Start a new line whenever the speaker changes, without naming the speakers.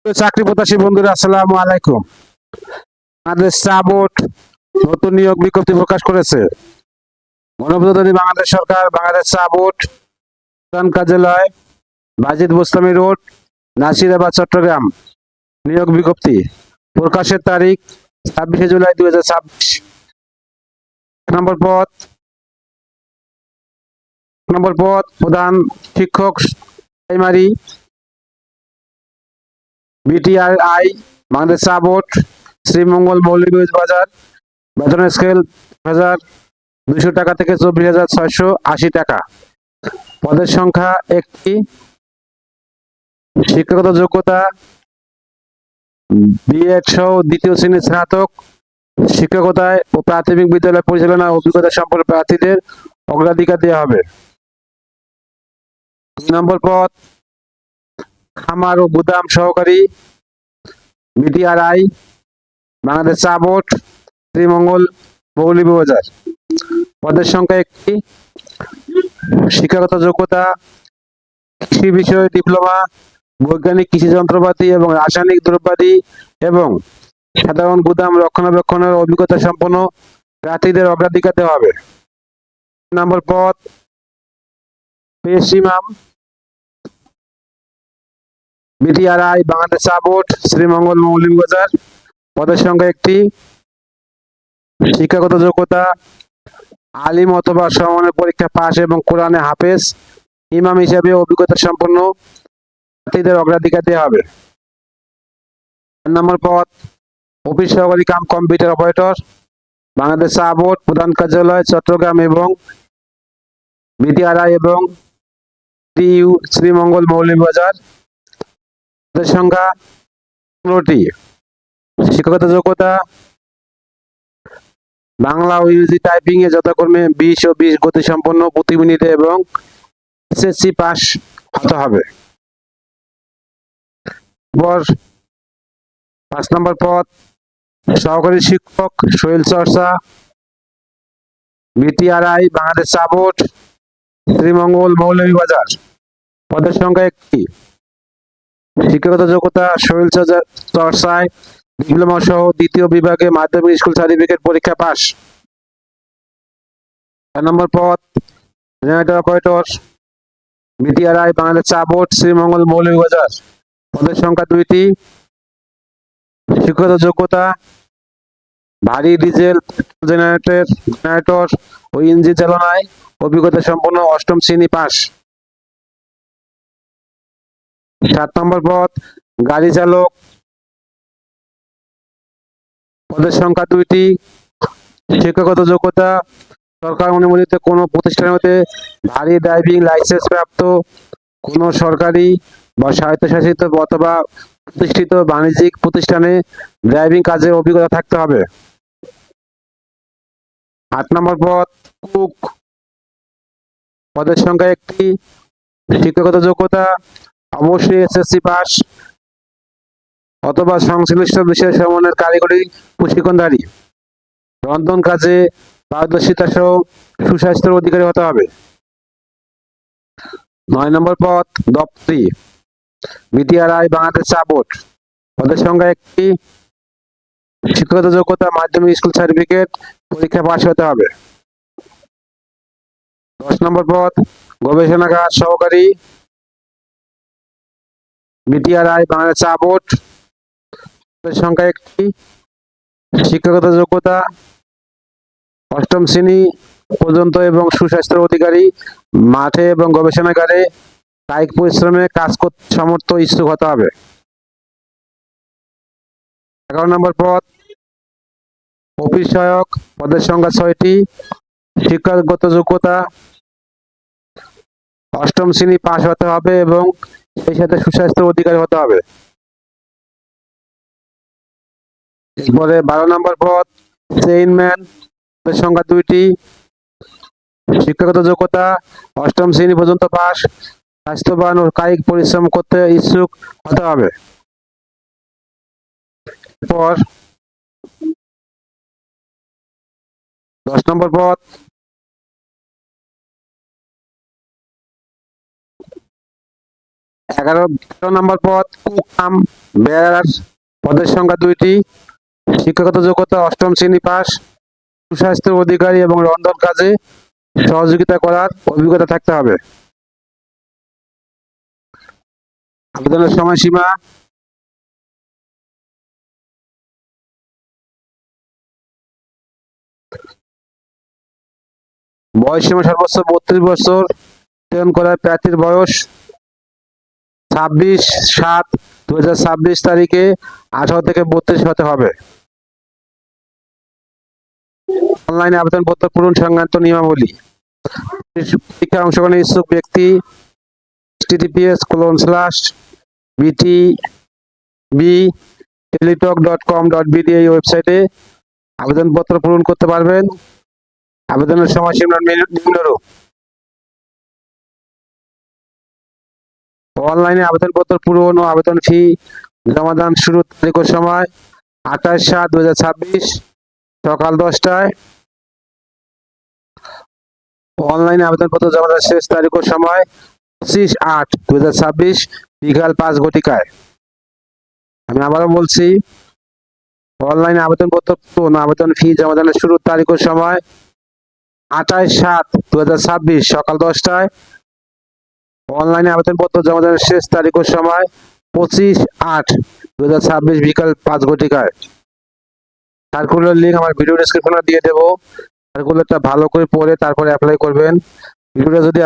চাকরি প্রত্যাশী বন্ধুরা, আসসালামু আলাইকুম। আমাদের চা বোর্ড নতুন নিয়োগ বিজ্ঞপ্তি প্রকাশ করেছে। গণপ্রজাতন্ত্রী বাংলাদেশ সরকার বাংলাদেশ চা বোর্ড প্রধান কার্যালয়, বাজিদ বোস্তামি রোড, নাসিরাবাদ, চট্টগ্রাম। নিয়োগ বিজ্ঞপ্তি প্রকাশের তারিখ 26শে জুলাই 2026। নম্বর পদ প্রধান শিক্ষক প্রাইমারি, বিটিআরআই বাংলাদেশ চা বোর্ড, শ্রীমঙ্গল মৌলভীবাজার। বেতনের স্কেল 1200 টাকা থেকে 24,680 টাকা। পদের সংখ্যা একটি। শিক্ষাগত যোগ্যতা বিএড সহ দ্বিতীয় শ্রেণীর স্নাতক। শিক্ষকতায় ও প্রাথমিক বিদ্যালয় পরিচালনার অভিজ্ঞতা সম্পন্ন প্রার্থীদের অগ্রাধিকার দেওয়া হবে। 2 নম্বর পদ খামার ও গুদাম সহকারী, বিটিআরআই বাংলাদেশ চা বোর্ড, শ্রীমঙ্গল মৌলভীবাজার। পদের সংখ্যা একটি। শিক্ষাগত যোগ্যতা কৃষি বিষয়ে ডিপ্লোমা, বৈজ্ঞানিক কৃষি যন্ত্রপাতি এবং রাসায়নিক দ্রব্যাদি এবং সাধারণ গুদাম রক্ষণাবেক্ষণের অভিজ্ঞতা সম্পন্ন প্রার্থীদের অগ্রাধিকার দেওয়া হবে। 3 নম্বর পদ পেশ ইমাম, বিটিআরআই বাংলাদেশ চা বোর্ড, শ্রীমঙ্গল মৌলভীবাজার। পদের সংখ্যা একটি। শিক্ষাগত যোগ্যতা আলিম অথবা সমমানের পরীক্ষা পাস এবং কোরআনে হাফেজ ইমাম হিসেবে অভিজ্ঞতা সম্পন্ন প্রার্থীদের অগ্রাধিকার দেওয়া হবে। 4 নম্বর পদ অফিস সহকারী কাম কম্পিউটার অপারেটর, বাংলাদেশ চা বোর্ড প্রধান কার্যালয় চট্টগ্রাম এবং বিটিআরআই এবং টিইউ শ্রীমঙ্গল মৌলভীবাজার। পদের সংখ্যা 15টি। শিক্ষাগত যোগ্যতা বাংলা ও ইংরেজি টাইপিং এ যথাক্রমে 20 ও 20 গতি সম্পন্ন প্রতি মিনিটে এবং এসএসসি পাস হতে হবে। 5 নম্বর পদ সহকারী শিক্ষক শরীর চর্চা, বিটিআরআই বাংলাদেশ চা বোর্ড, শ্রীমঙ্গল মৌলভীবাজার। পদের সংখ্যা একটি। শিক্ষাগত যোগ্যতা শরীর চর্চায় ডিপ্লোমা সহ দ্বিতীয় বিভাগে মাধ্যমিক স্কুল সার্টিফিকেট পরীক্ষা পাস। 4 নম্বর পদ জেনারেটর অপারেটর, বিটিআরআই বাংলাদেশ চা বোর্ড, শ্রীমঙ্গল মৌলভীবাজার। পদের সংখ্যা 2টি। শিক্ষাগত যোগ্যতা ভারী ডিজেল জেনারেটর ও ইঞ্জিন চালনায় অভিজ্ঞতা সম্পন্ন 8ম শ্রেণী পাস। 7 নম্বর পদ গাড়ি চালক, পদের সংখ্যা 2টি। শিক্ষাগত যোগ্যতা সরকার অনুমোদিত কোন প্রতিষ্ঠান হতে ভারী ড্রাইভিং লাইসেন্স প্রাপ্ত কোন সরকারি বা স্বায়ত্তশাসিত অথবা প্রতিষ্ঠিত বাণিজ্যিক প্রতিষ্ঠানে ড্রাইভিং কাজের অভিজ্ঞতা থাকতে হবে। 8 নম্বর পদ কুক, পদের সংখ্যা একটি। শিক্ষাগত যোগ্যতা অবশ্যই এসএসসি পাস অথবা সংশ্লিষ্ট বিষয় সমন্বয়ের কারিগরি প্রশিক্ষণধারী। রন্ধন কাজে পারদর্শিতা সহ সুস্বাস্থ্যের অধিকারী হতে হবে। 9 নম্বর পদ দপ্তরি, বিটিআরআই বাংলাদেশ চা বোর্ড। পদের সংখ্যা একটি। শিক্ষাগত যোগ্যতা মাধ্যমিক স্কুল সার্টিফিকেট পরীক্ষা পাস হতে হবে। 10 নম্বর পদ গবেষণাগার সহকারী, বিটিআরআই বাংলাদেশ চা বোর্ড। পদের সংখ্যা একটি। শিক্ষাগত যোগ্যতা 8ম শ্রেণী পর্যন্ত এবং সুস্বাস্থ্যের অধিকারী, মাঠে এবং গবেষণাগারে কায়িক পরিশ্রমে কাজ করতে সমর্থ ইচ্ছুক হতে হবে। 11 নম্বর পদ অফিস সহায়ক, পদের সংখ্যা 6টি। শিক্ষাগত যোগ্যতা 8ম শ্রেণী পাস হতে হবে এবং সেই সাথে সুস্বাস্থ্যের অধিকারী হতে হবে। এরপরে 12 নম্বর পদ চেইনম্যান, পদের সংখ্যা 2টি। শিক্ষাগত যোগ্যতা 8ম শ্রেণী পর্যন্ত পাস, স্বাস্থ্যবান ও কায়িক পরিশ্রম করতে ইচ্ছুক হতে হবে। পর 10 নম্বর পদ 11 নম্বর পদ কুক কাম বেয়ারার, পদের সংখ্যা 2টি। শিক্ষাগত যোগ্যতা 8ম শ্রেণী পাস, সুস্বাস্থ্যের অধিকারী এবং রন্ধন কাজে সহযোগিতা করার অভিজ্ঞতা থাকতে হবে। আবেদনের সময়সীমা বয়সসীমা সর্বোচ্চ 32 বছর, আবেদন করার প্রার্থীর বয়স 26/7/2026 তারিখে 18 থেকে 32 হতে হবে। অনলাইনে আবেদনপত্র পূরণ সংক্রান্ত নিয়মাবলী। পরীক্ষায় অংশগ্রহণের ইচ্ছুক ব্যক্তি https://btb-teletalk.com.bd এই ওয়েবসাইটে আবেদনপত্র পূরণ করতে পারবেন। আবেদনের সময়সীমা নিম্নরূপ। অনলাইনে আবেদনপত্র পূরণ ও আবেদন ফি জমাদান শুরুর তারিখ ও সময় 28/7/2026 সকাল 10টায়। অনলাইনে আবেদনপত্র জমাদান শেষ তারিখ ও সময় 25/8/2026 বিকাল 5 ঘটিকায়। আমি আবারও বলছি, অনলাইনে আবেদনপত্র পূরণ আবেদন ফি জমাদানের শুরুর তারিখ ও সময় 28/7/2026 সকাল 10টায়। অনলাইনে আবেদনপত্র জমাদানের শেষ তারিখ ও সময় 25/8/2026 বিকাল 5 ঘটিকায়। সার্কুলার লিঙ্ক আমার ভিডিও ডেসক্রিপশনে দিয়ে দেবো। সার্কুলারটা ভালো করে পড়ে তারপরে অ্যাপ্লাই করবেন। ভিডিওটা যদি